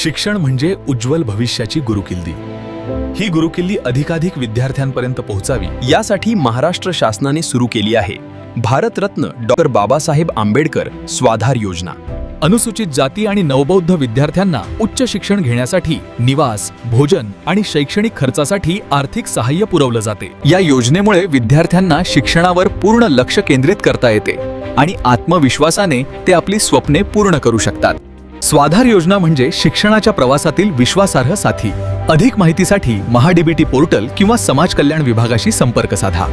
शिक्षण म्हणजे उज्ज्वल भविष्याची गुरुकिल्ली। ही गुरुकिल्ली अधिकाधिक विद्यार्थ्यांपर्यंत पोहोचावी यासाठी महाराष्ट्र शासनाने सुरू केली आहे भारतरत्न डॉ. बाबासाहेब आंबेडकर स्वाधार योजना। अनुसूचित जाती आणि नवबौद्ध विद्यार्थ्यांना उच्च शिक्षण घेण्यासाठी निवास, भोजन आणि शैक्षणिक खर्चासाठी आर्थिक सहाय्य पुरवलं जाते। या योजनेमुळे विद्यार्थ्यांना शिक्षणावर पूर्ण लक्ष केंद्रित करता येते आणि आत्मविश्वासाने ते आपली स्वप्ने पूर्ण करू शकतात। स्वाधार योजना म्हणजे शिक्षणाच्या प्रवासातील विश्वासार्ह साथी। अधिक माहितीसाठी महाडीबीटी पोर्टल किंवा समाज कल्याण विभागाशी संपर्क साधा।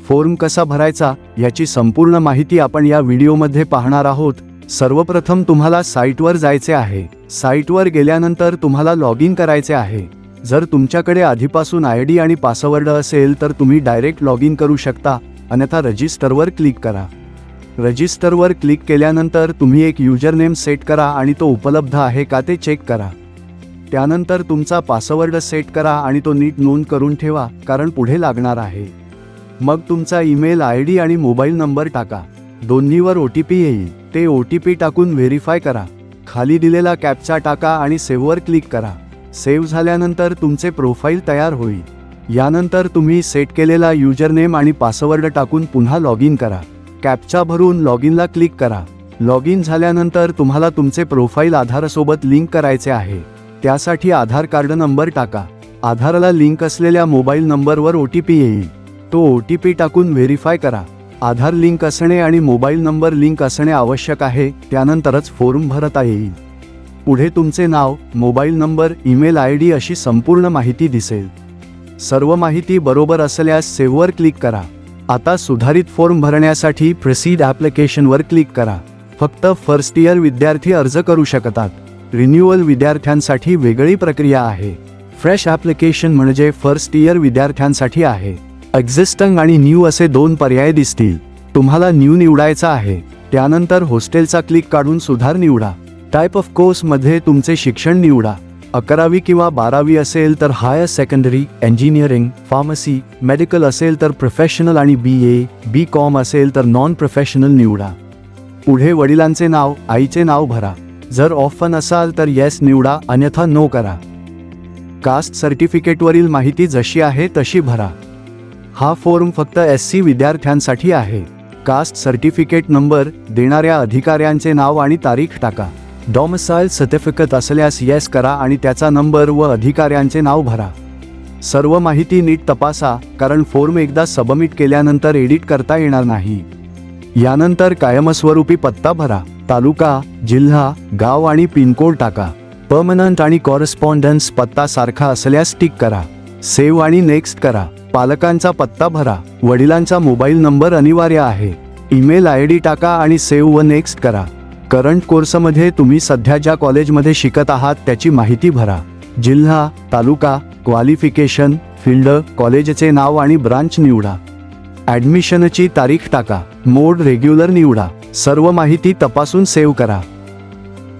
फॉर्म कसा भरायचा याची संपूर्ण माहिती आपण या व्हिडिओमध्ये पाहणार आहोत। सर्वप्रथम तुम्हाला साइटवर जायचे आहे। साइटवर गेल्यानंतर तुम्हाला लॉग इन करायचे आहे। जर तुमच्याकडे आधीपासून आयडी आणि पासवर्ड असेल तर तुम्ही डायरेक्ट लॉग इन करू शकता, अन्यथा रजिस्टरवर क्लिक करा। रजिस्टरवर क्लिक केल्यानंतर तुम्ही एक युजरनेम सेट करा आणि तो उपलब्ध आहे का ते चेक करा। त्यानंतर तुमचा पासवर्ड सेट करा आणि तो नीट नोंद करून ठेवा, कारण पुढे लागणार आहे। मग तुमचा ईमेल आयडी आणि मोबाईल नंबर टाका। दोन्हीवर OTP येईल, ते OTP टाकून व्हेरीफाय करा। खाली दिलेला कॅप्चा टाका आणि सेव्हवर क्लिक करा। सेव्ह झाल्यानंतर तुमचे प्रोफाईल तयार होईल। यानंतर तुम्ही सेट केलेला युजरनेम आणि पासवर्ड टाकून पुन्हा लॉग इन करा। कॅप्चा भरून लॉग इनला क्लिक करा। लॉग इन झाल्यानंतर तुम्हाला तुमचे प्रोफाईल आधारसोबत लिंक करायचे आहे। त्यासाठी आधार कार्ड नंबर टाका। आधारला लिंक असलेल्या मोबाईल नंबरवर OTP येईल, तो OTP टाकून व्हेरीफाय करा। आधार लिंक असणे आणि मोबाईल नंबर लिंक असणे आवश्यक आहे, त्यानंतरच फॉर्म भरता येईल। पुढे तुमचे नाव, मोबाईल नंबर, ईमेल आयडी अशी संपूर्ण माहिती दिसेल। सर्व माहिती बरोबर असल्यास सेव्हवर क्लिक करा। आता सुधारित फॉर्म भरण्यासाठी प्रोसीड ॲप्लिकेशनवर क्लिक करा। फक्त फर्स्ट इयर विद्यार्थी अर्ज करू शकतात। रिन्युअल विद्यार्थ्यांसाठी वेगळी प्रक्रिया आहे। फ्रेश ॲप्लिकेशन म्हणजे फर्स्ट इयर विद्यार्थ्यांसाठी आहे। एक्झिस्टिंग आणि न्यू असे दोन पर्याय दिसतील। तुम्हाला न्यू निवडायचा आहे, त्यानंतर हॉस्टेलचा क्लिक काढून सुधार निवडा। टाइप ऑफ कोर्समध्ये तुमचे शिक्षण निवडा। 11वी किंवा 12वी असेल तर higher secondary, engineering, pharmacy, medical असेल तर प्रोफेशनल आणि BA, BCom असेल तर नॉन प्रोफेशनल निवडा। पुढे वडिलांचे नाव, आईचे नाव भरा। जर ऑफन असाल तर येस निवडा, अन्यथा नो करा। कास्ट सर्टिफिकेटवरील माहिती जशी आहे तशी भरा। हा फॉर्म फक्त SC विद्यार्थ्यांसाठी आहे। कास्ट सर्टिफिकेट नंबर, देणाऱ्या अधिकाऱ्यांचे नाव आणि तारीख टाका। डॉमिसाइल सर्टिफिकेट असल्यास येस करा आणि त्याचा नंबर व अधिकाऱ्यांचे नाव भरा। सर्व माहिती नीट तपासा, कारण फॉर्म एकदा सबमिट केल्यानंतर एडिट करता येणार नाही। यानंतर कायमस्वरूपी पत्ता भरा। तालुका, जिल्हा, गाव आणि पिनकोड टाका। परमनंट आणि कॉरेस्पॉन्डन्स पत्ता सारखा असल्यास टिक करा। सेव्ह आणि नेक्स्ट करा। पालकांचा पत्ता भरा। वडिलांचा मोबाईल नंबर अनिवार्य आहे। ईमेल आयडी टाका आणि सेव्ह व नेक्स्ट करा। करंट कोर्समध्ये तुम्ही सध्या ज्या कॉलेजमध्ये शिकत आहात त्याची माहिती भरा। जिल्हा, तालुका, क्वालिफिकेशन, फील्ड, कॉलेजचे नाव आणि ब्रांच निवडा। ॲडमिशनची तारीख टाका। मोड रेग्युलर निवडा। सर्व माहिती तपासून सेव्ह करा।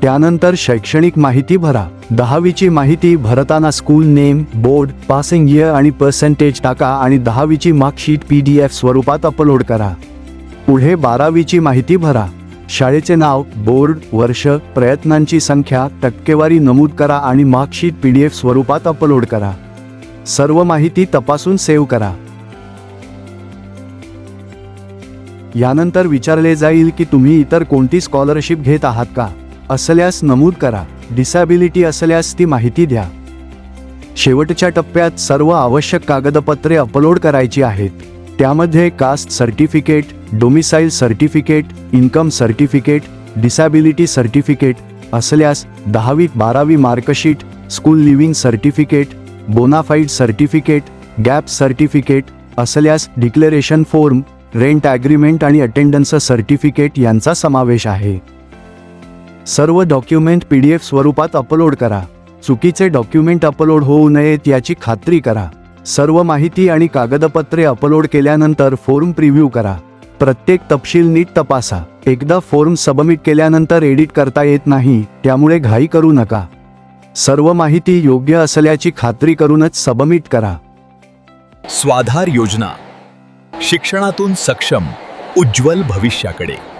त्यानंतर शैक्षणिक माहिती भरा। 10वीची माहिती भरताना school name, board, passing year आणि पर्सेंटेज टाका आणि 10वीची मार्कशीट PDF स्वरूपात अपलोड करा। पुढे 12वीची माहिती भरा। शाळेचे नाव, बोर्ड, वर्ष, प्रयत्नांची संख्या, टक्केवारी नमूद करा आणि मार्कशीट PDF स्वरूपात अपलोड करा। सर्व माहिती तपासून सेव्ह करा। यानंतर विचारले जाईल की तुम्ही इतर कोणती स्कॉलरशिप घेत आहात का? असल्यास नमूद करा। डिसॅबिलिटी असल्यास ती माहिती द्या। शेवटच्या टप्प्यात सर्व आवश्यक कागदपत्रे अपलोड करायची आहेत। त्यामध्ये caste certificate, domicile certificate, income certificate, disability certificate असल्यास 10वी 12वी marksheet, school leaving certificate, bonafide certificate, gap certificate असल्यास डिक्लेरेशन फॉर्म, रेंट ॲग्रीमेंट आणि अटेंडन्स सर्टिफिकेट यांचा समावेश आहे। सर्व डॉक्युमेंट PDF स्वरूपात अपलोड करा। चुकीचे डॉक्युमेंट अपलोड होऊ नयेत याची खात्री करा। सर्व माहिती आणि कागदपत्रे अपलोड केल्यानंतर फॉर्म प्रिव्ह्यू करा। प्रत्येक तपशील नीट तपासा। एकदा फॉर्म सबमिट केल्यानंतर एडिट करता येत नाही, त्यामुळे घाई करू नका। सर्व माहिती योग्य असल्याची खात्री करूनच सबमिट करा। स्वाधार योजना, शिक्षणातून सक्षम उज्ज्वल भविष्याकडे।